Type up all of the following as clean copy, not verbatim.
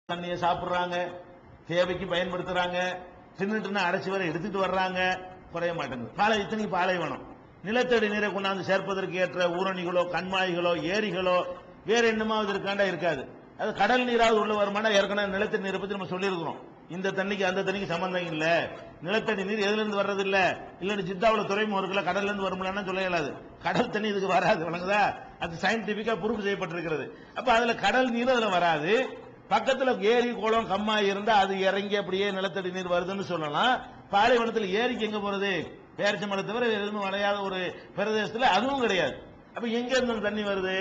தண்ணியை சாப்பிடுறாங்க, தேவைக்கு பயன்படுத்துறாங்க, தின்னுட்டுனா அடைச்சி வரை எடுத்துட்டு வர்றாங்க, குறைய மாட்டேங்குது. இத்தனைக்கு பாலைவனம் நிலத்தடி நீரை கொண்டாந்து சேர்ப்பதற்கு ஏற்ற ஊரணிகளோ கண்மாய்களோ ஏரிகளோ வேற என்னமாவது இருக்காண்டா இருக்காது. அது கடல் நீராவது உள்ள வருமானா ஏற்கனவே நிலத்தடி நீரை பத்தி நம்ம சொல்லியிருக்கிறோம். இந்த தண்ணிக்கு அந்த தண்ணிக்கு சம்பந்தம் இல்ல. நிலத்தடி நீர் எதுல இருந்து வர்றது இல்ல, இல்ல ஜித்தாவுல துறைமுகம் இருக்குல்ல கடல்ல இருந்து வரும்லன்னு சொல்ல இயலாது. கடல் தண்ணி இதுக்கு வராது, வழங்குதா? அது சயின்டிபிக்கா ப்ரூஃப் செய்யப்பட்டிருக்கிறது. அப்ப அதுல கடல் நீர் அதுல வராது. பக்கத்துல ஏரி குளம் கம்மாய் இருந்தா அது இறங்கி அப்படியே நிலத்தடி நீர் வருதுன்னு சொல்லலாம். பாலைவனத்தில் ஏரிக்கு எங்க போறது? பேரிச்ச மலை தவிர எதுவுமே விளையாத ஒரு பிரதேசத்துல அதுவும் கிடையாது. அப்ப எங்க இருந்து தண்ணி வருது?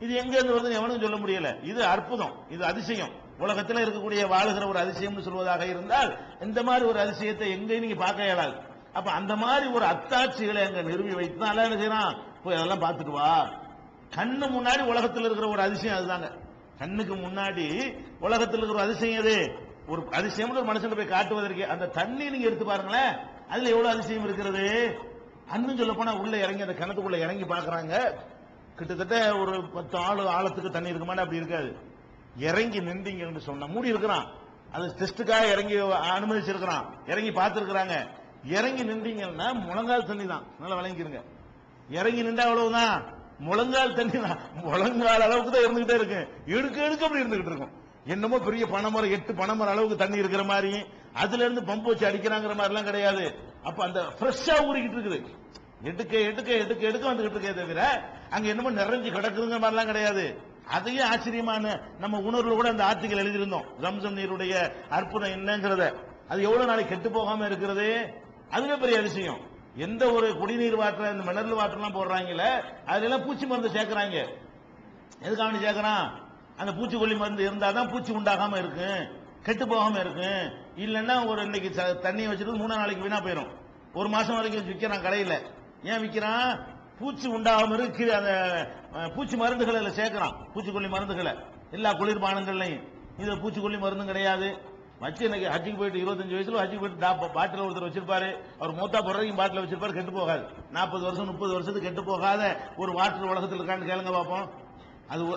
இது எங்க இருந்து வருதுன்னு எவனும் சொல்ல முடியல. இது அற்புதம், இது அதிசயம். உலகத்தில் இருக்கக்கூடிய வாழுகிற ஒரு அதிசயம் சொல்வதாக இருந்தால் இந்த மாதிரி ஒரு அதிசயத்தை எங்கேயும் நீங்க பார்க்க இயலாது. அப்ப அந்த மாதிரி ஒரு அத்தாட்சிகளை அங்க நிறுவி வைத்து தான் என்ன செய்யறான், போய் அதெல்லாம் பார்த்துட்டு வா. கண்ணு முன்னாடி உலகத்தில் இருக்கிற ஒரு அதிசயம் அதுதாங்க. கண்ணுக்கு முன்னாடி உலகத்தில் இருக்கிற ஒரு அதிசயம் எது? ஒரு அதிசயம் ஒரு மனுஷன் போய் காட்டுவதற்கு அந்த தண்ணி நீங்க எடுத்து பாருங்களேன், அதுல எவ்வளவு அதிசயம் இருக்கிறது. அன்னும் சொல்ல போனா உள்ள இறங்கி அந்த கிணத்துக்குள்ள இறங்கி பாக்குறாங்க. கிட்டத்தட்ட ஒரு 10 ஆழத்துக்கு தண்ணி இருக்குமான்னு அப்படி இருக்காது. இறங்கி நின்றீங்கன்னு சொன்னா மூடி இருக்கிறான். அது டெஸ்டுக்காக இறங்கி அனுமதிச்சிருக்கிறான். இறங்கி பார்த்திருக்கிறாங்க. இறங்கி நின்றீங்கன்னா முழங்கால் தண்ணி தான். நல்லா விளங்கிருங்க. இறங்கி நின்றா அவ்வளவுதான், முழங்கால் தண்ணி தான். முழங்கால் அளவுக்கு தான் இருந்துகிட்டே இருக்கு. எடுக்க எடுக்க அப்படி இருந்துகிட்டு இருக்கும். என்னமோ பெரிய பனைமரம் 8 பனைமரம் அளவுக்கு தண்ணி இருக்கிற மாதிரி அதுல இருந்து பம்பு வச்சு அடிக்கிறாங்கிற மாதிரி எல்லாம் கிடையாது. அப்ப அந்த ஃப்ரெஷ்ஷா ஊறிக்கிட்டு இருக்குது. எடுக்க எடுக்க எடுக்க எடுக்க வந்துகிட்டு இருக்கே தவிர அங்க என்னமோ நிறைஞ்சு கிடக்குதுங்கிற மாதிரிலாம் கிடையாது. அதையே ஆச்சரியமான நம்ம உணர்வுல கூட அந்த ஆர்டிகல் எழுதியிருந்தோம். ஜம்சம் நீருடைய அற்புதம் என்னங்கிறத. அது எவ்வளவு நாளைக்கு கெட்டு போகாம இருக்கிறது, அதுவே பெரிய அதிசயம். எந்த ஒரு குடிநீர் வாட்டர் இந்த மினரல் வாட்டர் எல்லாம் போடுறாங்கல்ல, அதுல எல்லாம் பூச்சி மருந்து சேர்க்கிறாங்க. எதுக்காக சேர்க்கிறான்? அந்த பூச்சிக்கொல்லி மருந்து இருந்தாதான் பூச்சி உண்டாகாம இருக்கு, கெட்டு போகாம இருக்கு. இல்லைன்னா ஒரு இன்னைக்கு தண்ணியை வச்சுட்டு 3 நாளைக்கு வீணா போயிடும். 1 மாசம் வரைக்கும் விற்கிறான் கடையில. ஏன் விற்கிறான்? பூச்சி உண்டாகாம இருக்கு. அந்த பூச்சி மருந்துகளை சேர்க்கிறான், பூச்சிக்கொல்லி மருந்துகளை எல்லா குளிர்பானங்கள்லையும். இதுல பூச்சிக்கொல்லி மருந்தும் கிடையாது. வச்சு எனக்கு ஹஜ்ஜுக்கு போயிட்டு 25 வயசுல ஹஜ்ஜுக்கு போயிட்டு பாட்டில் ஒருத்தர் வச்சிருப்பாரு. அவர் மூத்தா போடுறதையும் பாட்டில் வச்சிருப்பாரு, கெட்டு போகாது. 40 வருஷம் 30 வருஷத்துக்கு கெட்டு போகாத ஒரு வாட்டர் உலகத்தில் இருக்கான்னு கேளுங்க பார்ப்போம்.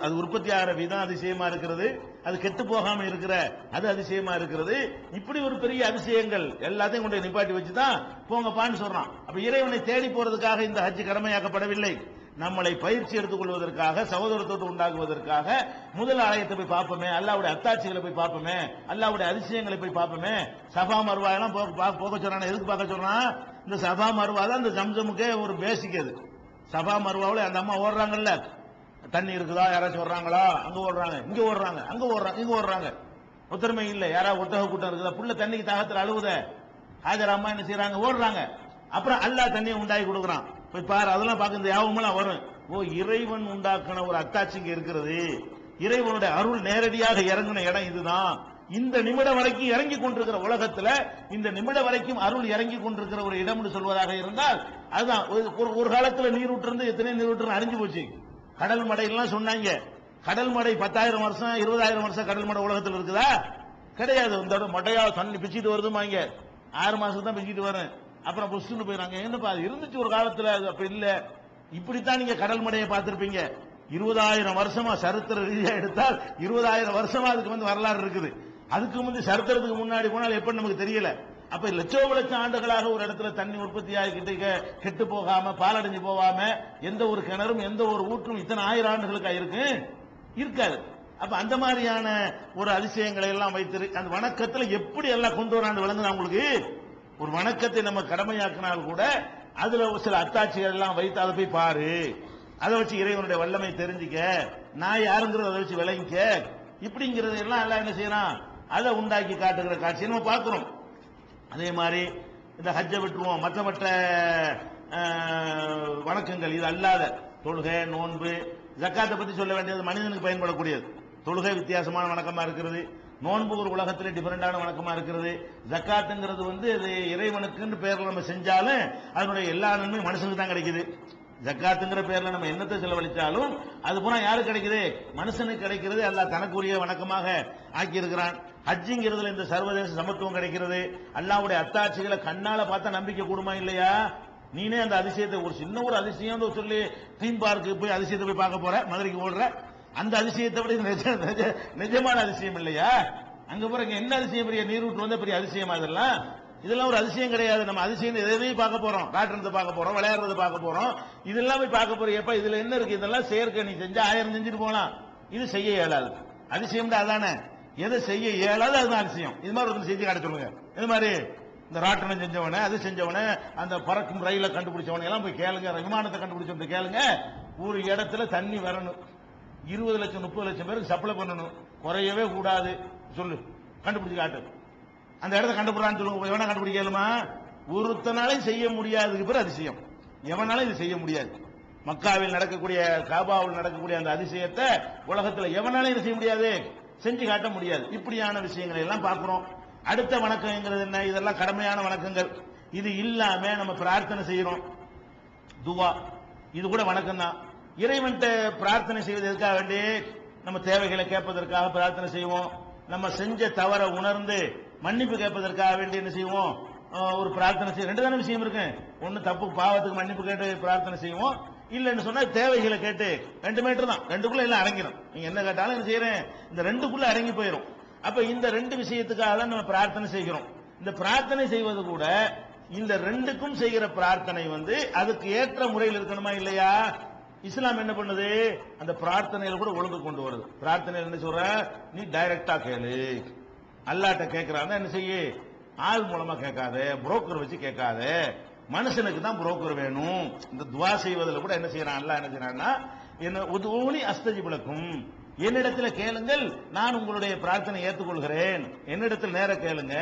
அது உற்பத்தி ஆகிற விதம் அதிசயமா இருக்கிறது. அது கெட்டு போகாம இருக்கிற அது அதிசயமா இருக்கிறது. இப்படி ஒரு பெரிய அதிசயங்கள் எல்லாத்தையும் கொண்டு நிப்பாட்டி வச்சுதான் போங்கப்பான்னு சொல்றான். அப்ப இறைவனை தேடி போறதுக்காக இந்த ஹஜ் கடமையாக்கப்படவில்லை. நம்மளை பயிற்சி எடுத்துக் கொள்வதற்காக, சகோதரத்தோடு உண்டாக்குவதற்காக முதல் ஆலயத்தை போய் பார்ப்போமே, அல்லாவுடைய அத்தாட்சிகளை போய் பார்ப்போமே, அல்லாவுடைய அதிசயங்களை போய் பார்ப்போமே. சபா மருவா எல்லாம் போக சொல்றான். எதுக்கு பார்க்க சொல்றான்? இந்த சபா மருவா தான் இந்த ஜம்சமுக்கே ஒரு பேசிக். அது சபா மருவாவில் அந்த அம்மா ஓடுறாங்கல்ல, தண்ணி இருக்குதா யாராச்சும் வர்றாங்களா, அங்க ஓடுறாங்க, இங்க ஓடுறாங்க, அங்க ஓடுறாங்க, இங்க ஓடுறாங்க. ஒத்துமை இல்ல. யாராவது ஒட்டக கூட்டம் இருக்குதா, புள்ள தண்ணிக்கு தாகத்தில் அழுவுத, ஹாஜர் அம்மா என்ன செய்யறாங்க, ஓடுறாங்க. அப்புறம் அல்லாஹ் தண்ணியை உண்டாக்கி கொடுக்குறான். போய் பாரு, அதெல்லாம் பார்க்க இந்த யாவமெல்லாம் வரும். ஓ, இறைவன் உண்டாக்குன ஒரு அத்தாட்சிங்க இருக்கிறது. இறைவனுடைய அருள் நேரடியாக இறங்கின இடம் இதுதான். இந்த நிமிடம் வரைக்கும் இறங்கி கொண்டிருக்கிற உலகத்துல இந்த நிமிடம் வரைக்கும் அருள் இறங்கி கொண்டிருக்கிற ஒரு இடம் சொல்வதாக இருந்தால் அதுதான். ஒரு காலத்துல நீரூற்று எத்தனை நீரூற்று அறிஞ்சு போச்சு. கடல் மடையெல்லாம் சொன்னாங்க. கடல் மடை 10,000 வருஷம் 20,000 வருஷம் கடல் மடை உலகத்தில் இருக்குதா? கிடையாது. இந்த மடையா தண்ணி பிச்சுட்டு வருதுமாங்க. 6 மாசம் தான் பிச்சுட்டு வரும். அப்புறம் புஷ்னு போயிறாங்க. என்னப்பா அது இருந்துச்சு ஒரு காலத்துல, அது அப்ப இல்ல. இப்படித்தான் நீங்க கடல் மடையை பார்த்திருப்பீங்க. 20,000 வருஷமா சரித்திர ரீதியா எடுத்தால் 20,000 வருஷமா அதுக்கு வரலாறு இருக்குது. அதுக்கு முந்தைய சரித்திரத்துக்கு முன்னாடி போனால் எப்படி நமக்கு தெரியல. அப்ப லட்சம் ஆண்டுகளாக ஒரு இடத்துல தண்ணி உற்பத்தி ஆகிக்கிட்டு கெட்டு போகாம பாலடைஞ்சு போகாம எந்த ஒரு கிணறும் எந்த ஒரு ஊற்றும் இத்தனை 1000 ஆண்டுகளுக்கு இருக்காது. அப்ப அந்த மாதிரியான ஒரு அதிசயங்களை எல்லாம் வைத்து அந்த வணக்கத்துல எப்படி எல்லாம் கொண்டு வரான்னு விளங்குது. உங்களுக்கு ஒரு வணக்கத்தை நம்ம கடமையாக்கினால் கூட அதுல சில அத்தாட்சிகள் எல்லாம் வைத்து அதை போய் பாரு, அதை வச்சு இறைவனுடைய வல்லமை தெரிஞ்சுக்க, நான் யாருங்கிறத அதை வச்சு விளங்கிக்க, இப்படிங்கிறது எல்லாம் எல்லாம் என்ன செய்யறான், அதை உண்டாக்கி காட்டுகிற காட்சியை நம்ம பார்க்கிறோம். அதே மாதிரி இந்த ஹஜ்ஜை விட்டுருவோம். மற்ற வணக்கங்கள் இது அல்லாத தொழுகை, நோன்பு, ஜக்காத்தை பத்தி சொல்ல வேண்டியது மனிதனுக்கு பயன்படக்கூடியது. தொழுகை வித்தியாசமான வணக்கமா இருக்கிறது. நோன்பு ஒரு உலகத்தில் டிஃபரெண்டான வணக்கமா இருக்கிறது. ஜக்காத்துங்கிறது அது இறைவனுக்குன்னு பேர்ல நம்ம செஞ்சாலும் அதனுடைய எல்லா நன்மையும் மனுஷனுக்கு தான் கிடைக்குது. ஜக்காத்துங்கிற பேர்ல நம்ம என்னத்தை செலவழிச்சாலும் அது போனா யாருக்கு கிடைக்குது? மனுஷனுக்கு கிடைக்கிறது. அல்லாஹ் தனக்குரிய வணக்கமாக ஆக்கி இருக்கிறான். ஹஜ்ஜிங்கிறதுல இந்த சர்வதேச சமத்துவம் கிடைக்கிறது. அல்லாஹ்வுடைய அத்தாட்சிகளை கண்ணால பார்த்தா நம்பிக்கை கூடுமா இல்லையா? நீனே அந்த அதிசயத்தை ஒரு சின்ன ஒரு அதிசயம் சொல்லி தீம் பார்க்கு போய் அதிசயத்தை போய் பார்க்க போற, மதுரைக்கு ஓடுற, அந்த அதிசயத்தை விட நிஜமான அதிசயம் இல்லையா? அங்க பாருங்க என்ன அதிசயம், பெரிய நீரூற்று வந்த பெரிய அதிசயமா இதெல்லாம்? இதெல்லாம் ஒரு அதிசயம் கிடையாது. நம்ம அதிசயம் எதையும் பார்க்க போறோம், ராட்டினத்தை பார்க்க போறோம், விளையாடுறதை பார்க்க போறோம், இதெல்லாம் போய் பார்க்க போறோம். எப்ப இதுல என்ன இருக்கு? இதெல்லாம் செயற்கை. நீ செஞ்சா 1000 செஞ்சுட்டு போலாம், இது செய்ய இயலாது. அதிசயம் அதானே, எதை செய்ய இயலாது அதுதான் அதிசயம். இது மாதிரி ஒரு செஞ்சு காட்ட சொல்லுங்க. இது மாதிரி இந்த ராட்டினம் செஞ்சவன, அது செஞ்சவன, அந்த பறக்கும் ரயில கண்டுபிடிச்சவன எல்லாம் போய் கேளுங்க, விமானத்தை கண்டுபிடிச்சவன் கேளுங்க. ஒரு இடத்துல தண்ணி வரணும், 20 லட்சம் 30 லட்சம் பேருக்கு சப்ளை பண்ணணும், குறையவே கூடாது. சொல்லு, கண்டுபிடிச்சு காட்டு. அந்த இடத்த கண்டுபிடிறான்னு சொல்லுங்க. எவனா கண்டுபிடிக்கலுமா? ஒருத்தனாலையும் செய்ய முடியாதுக்கு பேர் அதிசயம். எவனாலும் இது செய்ய முடியாது. மக்காவில் நடக்கக்கூடிய, காபாவில் நடக்கக்கூடிய அந்த அதிசயத்தை உலகத்தில் எவனாலும் இது செய்ய முடியாது, செஞ்சு காட்ட முடியாது. இப்படியான விஷயங்களை எல்லாம் பார்க்கிறோம். அடுத்த வணக்கங்கிறது என்ன? இதெல்லாம் கடமையான வணக்கங்கள். இது இல்லாம நம்ம பிரார்த்தனை செய்யறோம், துவா, இது கூட வணக்கம் தான். இறைவன்கிட்ட பிரார்த்தனை செய்வது எதுக்காக வேண்டி? நம்ம தேவைகளை கேட்பதற்காக பிரார்த்தனை செய்வோம். நம்ம செஞ்ச தவற உணர்ந்து மன்னிப்பு கேட்பதற்காக வேண்டி என்ன செய்வோம்? ஒரு பிரார்த்தனை செய்ய. ரெண்டு தானே விஷயம் இருக்கு. ஒன்னு தப்பு பாவத்துக்கு மன்னிப்பு கேட்டு பிரார்த்தனை செய்வோம், இல்லன்னு சொன்னா தேவைகளை கேட்டு. 2 மீட்டர் தான், ரெண்டுக்குள்ள எல்லாம் அடங்கிடும். நீங்க என்ன கேட்டாலும் என்ன செய்யறேன், இந்த ரெண்டுக்குள்ள அடங்கி போயிடும். அப்ப இந்த 2 விஷயத்துக்காக தான் நம்ம பிரார்த்தனை செய்கிறோம். இந்த பிரார்த்தனை செய்வது கூட இந்த 2க்கும் செய்கிற பிரார்த்தனை அதுக்கு ஏற்ற முறையில் இருக்கணுமா இல்லையா? இஸ்லாம் என்ன பண்ணுது? அந்த பிரார்த்தனையில கூட ஒழுங்கு கொண்டு வருது. பிரார்த்தனையில் என்ன சொல்ற? நீ டைரக்டா கேளு. அல்லாட்ட கேட்கிறாங்க என்ன செய்ய? ஆள் மூலமா கேட்காத, புரோக்கர் வச்சு கேட்காத. மனுஷனுக்கு தான் புரோக்கர் வேணும். இந்த துவா செய்வதில் கூட என்ன செய்யறான்? அல்லாஹ் என்ன செய்யறான்னா, என்ன உதுஊனி அஸ்தஜிபுலக்கும், என்னிடத்துல கேளுங்கள், நான் உங்களுடைய பிரார்த்தனை ஏற்றுக்கொள்கிறேன். என்னிடத்தில் நேர கேளுங்க.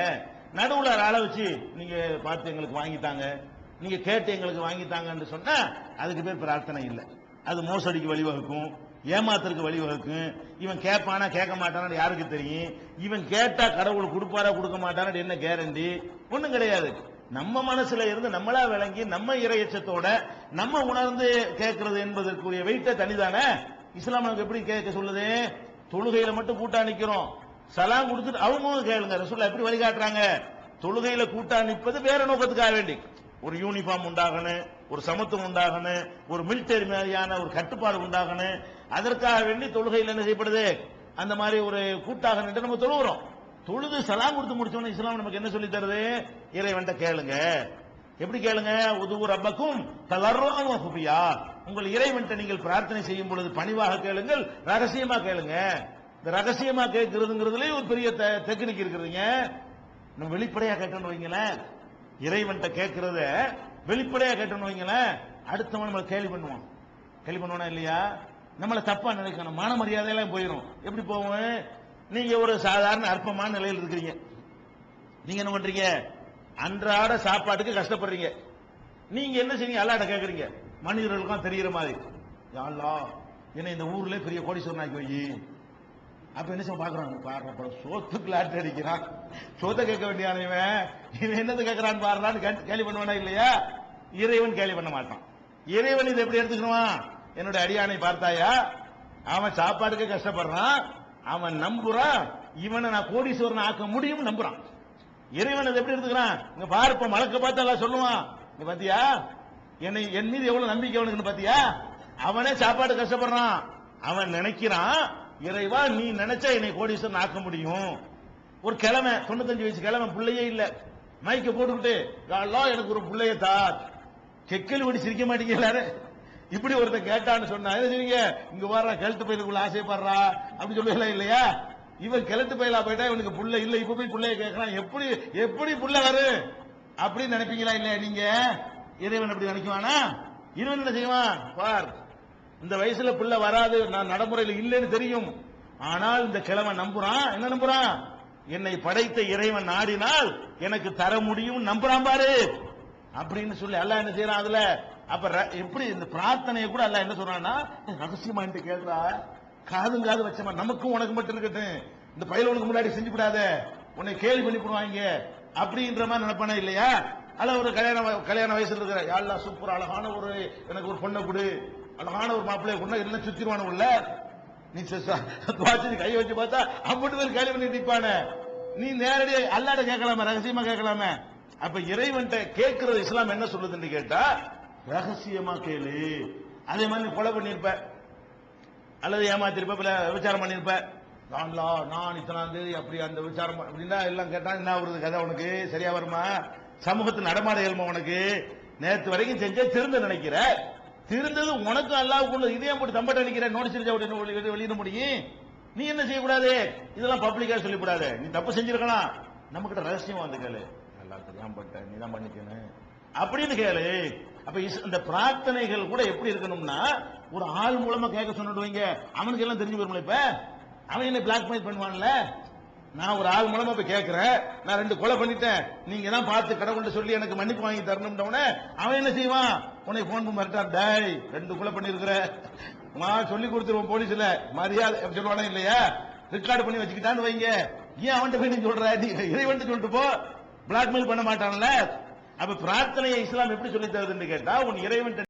நடுவுல ஆளை வச்சு நீங்க பார்த்து எங்களுக்கு வாங்கித்தாங்க, நீங்க கேட்டு எங்களுக்கு வாங்கித்தாங்கன்னு சொன்னா அதுக்கு பேர் பிரார்த்தனை இல்லை. அது மோசடிக்கு வழிவகுக்கும், ஏமாத்திற்கு வழிவகுக்கும். இவன் கேட்பானா கேட்க மாட்டானு யாருக்கு தெரியும்? இவன் கேட்டா கடவுள் கொடுப்பாரா கொடுக்க மாட்டானு என்ன கேரண்டி? ஒண்ணும் கிடையாது. நம்ம மனசுல இருந்து நம்மளா விளங்கி நம்ம இறையச்சத்தோட நம்ம உணர்ந்து கேட்கறது என்பதற்குரிய வெயிட்ட தனிதானே. இஸ்லாம் நமக்கு எப்படி கேட்க சொல்லுது? தொழுகையில மட்டும் கூட்டா நிக்கிறோம், சலாம் கொடுத்துட்டு அவங்க கேளுங்க. ரசூலுல்லாஹ் எப்படி வழிகாட்டுறாங்க? தொழுகையில கூட்டா நிற்பது வேற நோக்கத்துக்காக வேண்டி, ஒரு யூனிஃபார்ம் உண்டாகணும், ஒரு சமத்துவம் உண்டாகணும், ஒரு மிலிட்டரி மாதிரியான ஒரு கட்டுப்பாடு உண்டாகணும். அதற்காக வேண்டி தொழுகையில் என்ன செய்யப்படுது? அந்த மாதிரி ஒரு கூட்டாக நின்று நம்ம தொழுகிறோம். தொழுது சலாம் கொடுத்து முடிச்சோன்னு இஸ்லாம் நமக்கு என்ன சொல்லி தருது? இறைவன்ட்ட கேளுங்க. எப்படி கேளுங்க? உதுவு ரப்பக்கும் தலர்ருஅன் வ குஃபியா, உங்கள் இறைவன்ட்ட நீங்கள் பிரார்த்தனை செய்யும் பொழுது பணிவாக கேளுங்கள், ரகசியமா கேளுங்க. இந்த ரகசியமா கேட்கிறதுங்கிறதுல ஒரு பெரிய டெக்னிக் இருக்குதுங்க. நம்ம வெளிப்படையா கேட்டோம்னு வைங்களேன், இறைவன்ட்ட கேட்கிறத வெளிப்படையா கேட்டோம்னு வைங்களேன், அடுத்தவன் நம்மளை கேலி பண்ணுவான். கேலி பண்ணுவானா இல்லையா? நம்மளை தப்பா நினைக்கணும், மான மரியாதையெல்லாம் போயிடும். எப்படி போவோம்? நீங்க ஒரு சாதாரண அற்பமான நிலையில் இருக்கிறீங்க, நீங்க என்ன பண்றீங்க? அன்றாட சாப்பாட்டுக்கு கஷ்டப்படுறீங்க. நீங்க என்ன செய்றீங்க? அல்லாஹ்ட்ட கேட்கறீங்க, மனிதர்களுக்கும் தெரிகிற மாதிரி, யா அல்லாஹ் என்ன இந்த ஊர்ல பெரிய கோடீஸ்வரன் ஆக்கி வை. அப்ப என்ன செய்ய பாக்குறாங்க? பாடுற சோத்துக்கு லாட்டு அடிக்கிறான், சோத்தை கேட்க வேண்டியான இவன் என்னது கேட்கறான்னு பாடுறான்னு கேள்வி பண்ணுவானா இல்லையா? இறைவன் கேள்வி பண்ண மாட்டான். இறைவன் இதை எப்படி எடுத்துக்கணுமா? என்னுடைய அடியானை பார்த்தாயா, அவன் சாப்பாடுக்கு கஷ்டப்படுறான், அவன் நம்புறான், இவனை நான் கோடீஸ்வரன் ஆக்க முடியும் நம்புறான். இறைவன் எப்படி எடுத்துக்கிறான்? இங்க பார்ப்ப மலக்க பார்த்து எல்லாம் சொல்லுவான், நீ பாத்தியா என்னை, என் மீது எவ்வளவு நம்பிக்கை அவனுக்கு பாத்தியா? அவனே சாப்பாடு கஷ்டப்படுறான், அவன் நினைக்கிறான், இறைவா நீ நினைச்சா என்னை கோடீஸ்வரன் ஆக்க முடியும். ஒரு கிழமை 95 வயசு கிழமை, பிள்ளையே இல்ல, மைக்க போட்டுக்கிட்டு அல்லாஹ் எனக்கு ஒரு பிள்ளைய தா. கெக்கல் ஓடி சிரிக்க மாட்டீங்க எல்லாரும். இப்படி ஒருத்தன் கேட்டான்னு சொன்னா என்ன செய்வீங்க? இங்க வர்ற கிழட்டு பயிலுக்குள்ள ஆசைப்படுறா அப்படி சொல்லுவீங்களா இல்லையா? இவன் கிழட்டு பயிலா போயிட்டா இவனுக்கு புள்ள இல்ல, இப்ப போய் பிள்ளைய கேட்கறான், எப்படி எப்படி புள்ள வரும் அப்படின்னு நினைப்பீங்களா இல்லையா? நீங்க இறைவன் அப்படி நினைக்குவானா? இறைவன் என்ன செய்வான்? பார், இந்த வயசுல பிள்ளை வராது, நான் நடைமுறையில் இல்லைன்னு தெரியும், ஆனால் இந்த கிழமை நம்புறான். என்ன நம்புறான்? என்னை படைத்த இறைவன் நாடினால் எனக்கு தர முடியும் நம்புறான் பாரு அப்படின்னு சொல்லி அல்லாஹ் என்ன செய்யறான் அதுல. அப்ப எப்படி இந்த பிரார்த்தனையை கூட அல்லாஹ் என்ன சொல்றான்னா, ரகசியமா கேட்கிறா, காதும் காது வச்சமா, நமக்கும் உனக்கு மட்டும் இருக்கட்டும், இந்த பயிலவனுக்கு முன்னாடி செஞ்சு விடாத, உன்னை கேள்வி பண்ணி போடுவாங்க அப்படின்ற மாதிரி நினைப்பானா இல்லையா? அல்ல ஒரு கல்யாண வயசுல இருக்கிற, யா அல்லாஹ் சூப்பர் அழகான ஒரு எனக்கு ஒரு பொண்ணை கொடு, அழகான ஒரு மாப்பிள்ளைய கொண்டா எல்லாம் சுத்திடுவான உள்ள. நீ கை வச்சு பார்த்தா அம்பட்டு பேர் கேள்வி பண்ணி நிற்பான. நீ நேரடியாக அல்லாட கேட்கலாமே, ரகசியமா கேட்கலாமே. அப்ப இறைவன்ட்ட கேட்கிறது இஸ்லாம் என்ன சொல்லுதுன்னு கேட்டா, ரகசியமா கேளு. அதே மாதிரி நீ கொலை பண்ணிருப்ப, அல்லது ஏமாத்திருப்ப விசாரம் பண்ணிருப்ப, நான் இத்தனாம் தேதி அப்படி அந்த விசாரம் அப்படின்னா எல்லாம் கேட்டா என்ன வருது கதை உனக்கு சரியா வருமா? சமூகத்தில் நடமாட இயல்மா உனக்கு? நேற்று வரைக்கும் செஞ்ச திருந்த நினைக்கிற, திருந்தது உனக்கு அல்லாவுக்குள்ள இதே போட்டு தம்பட்ட நினைக்கிற, நோட்டீஸ் வெளியிட முடியும். நீ என்ன செய்யக்கூடாது? இதெல்லாம் பப்ளிக்கா சொல்லிவிடாத. நீ தப்பு செஞ்சிருக்கலாம், நம்ம கிட்ட ரகசியமா வந்து கேளு, நல்லா தெரியாம பட்ட நீ தான் பண்ணிக்கணும் அப்படின்னு கேளு. அப்ப இந்த பிரார்த்தனைகள் கூட எப்படி இருக்கணும்னா, ஒரு ஆள் மூலமா கேட்க சொன்னிடுவீங்க, அவனுக்கு எல்லாம் தெரிஞ்சு போயிருமில்ல. இப்ப அவன் என்ன பிளாக்மெயில் பண்ணுவான்ல, நான் ஒரு ஆள் மூலமா போய் கேட்கிறேன், நான் 2 கொலை பண்ணிட்டேன், நீங்க தான் பார்த்து கடவுள்கிட்ட சொல்லி எனக்கு மன்னிப்பு வாங்கி தரணும்னு அவன் என்ன செய்வான்? உனக்கு போன் பண்ணி மிரட்டான், டேய் 2 கொலை பண்ணிருக்கிற, நான் சொல்லி கொடுத்துருவோம் போலீஸ்ல மரியாதை சொல்லுவானே இல்லையா, ரெக்கார்டு பண்ணி வச்சுக்கிட்டான்னு வைங்க. ஏன் அவன்கிட்ட போய் நீ சொல்ற? நீ இறைவன் சொல்லிட்டு போ, பிளாக்மெயில் பண்ண மாட்டான்ல. அப்ப பிரார்த்தனையை இஸ்லாம் எப்படி சொல்லி தருதுன்னு கேட்டா, உன் இறைவன்